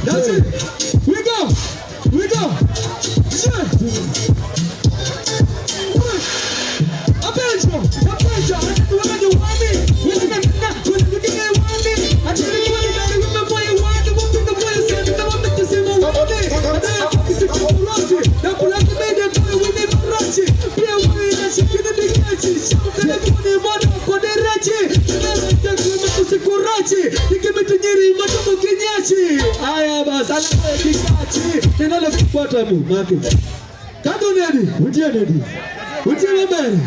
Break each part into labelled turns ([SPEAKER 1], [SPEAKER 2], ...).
[SPEAKER 1] That's it. We go. Aya basi anakikachi tena kufuata maki kando nedi utie nedi utie mbele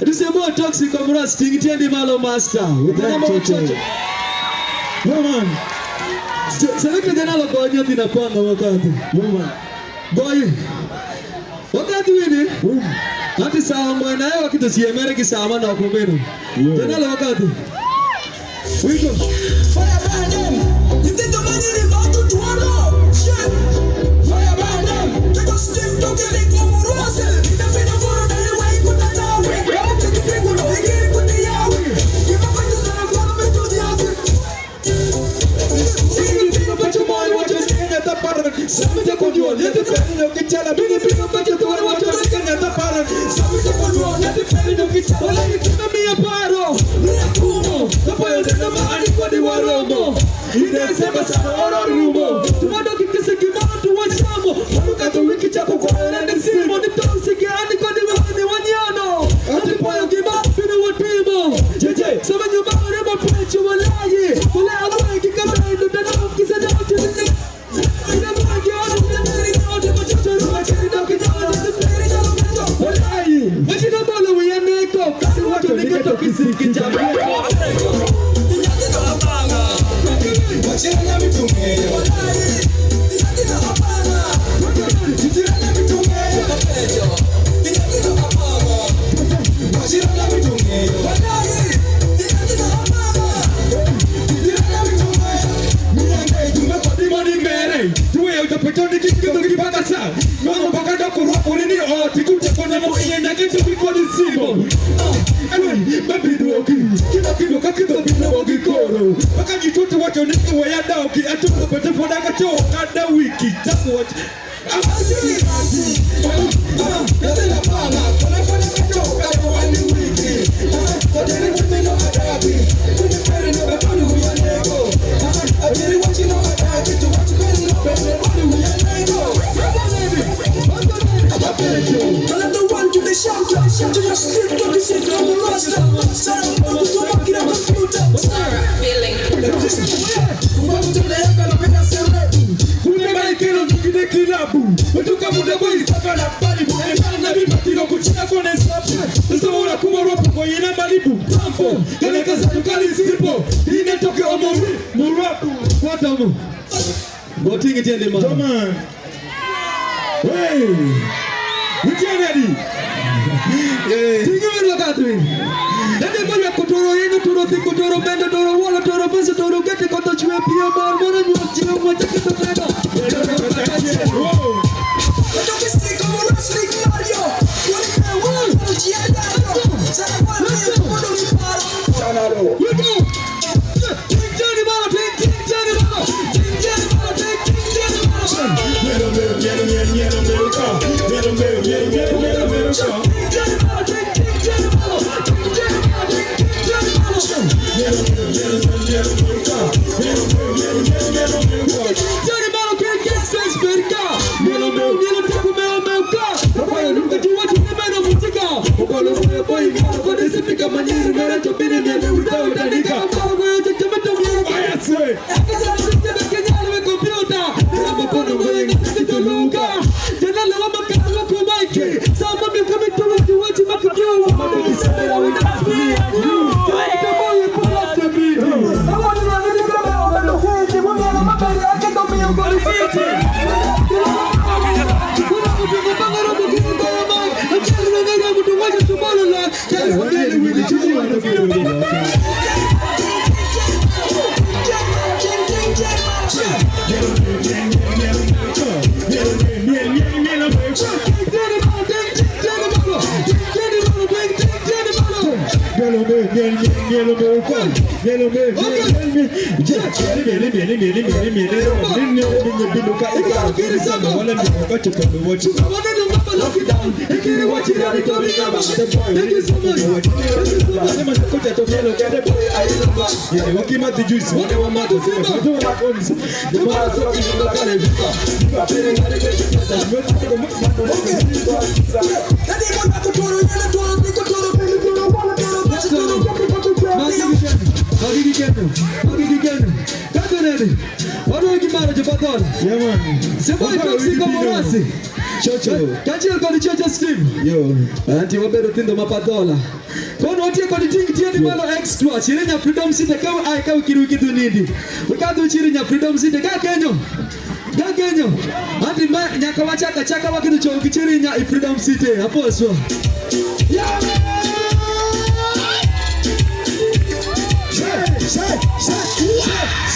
[SPEAKER 1] tuseme toxic Omurasi tingitiendi malo master utana Chocho no man selekta jana lo gonyo tinapanga wakati no man boy wakati wini hati sawa mwana yao wakitusiemere kisama na kumeno tena lo wakati wiko fire burn them. You think the money is about to twirl? Shit. Fire burn them. Take a stick to get it Omurasi. In the middle of the day, why you put that down? I'm taking people, they get it with the yawi. Give up with the son of God, to the yawi. See you think about your money, what you're saying at the parliament. Some of the control, let the family of Kitala, many people about your door, what you're saying at the parliament. Some of the control, let the family of Kitala, let it give me a paro. The boys in the money for the waromo. In the same sana rumo. Tomorrow kikise kimano tuwa shamo. Manuka tu wiki chako kwa na simo. Ni tosi kiani kwa ni wanyano. Ati poyo kima pina watimo. Jeje, sama nyuma rema pecho walaye. Wala amwe kikamendo dana kisa dawa chini. Ina mwangi anu ndani na ode machocho ruwa chini na kitana ndani na macho. Walaye. Wajina bolo wiyaneko. Kasi watu niketo kisiki jambo. Come on. Hey. We get ready. Tingu look at me. Nende moja kutoro yenu toro tiku toro bendo toro wala toro basa toro gete koto chwe pia bar mwana nyuachia mwacha kito tena. Koto kisi como wrestling Mario. Wale wala ujiada. Sana wala ya kodo ni paro. Chanalo. We go. Tingjani mala tingjani mala. Tingjani mala tingjani mala. Mero Omurasi. Chocho. Kachil koni Chocho Steve. Yo. Anti wabero tindo mapadola. Kono watie koni ting tieni malo extra. Chirinya freedom city kau ai kau kiru kitu nidi. Ukadu chirinya freedom city ka Kenyo. Ka Kenyo. Anti nyaka wachaka chaka wakitu cho kichirinya freedom city. Hapo swa.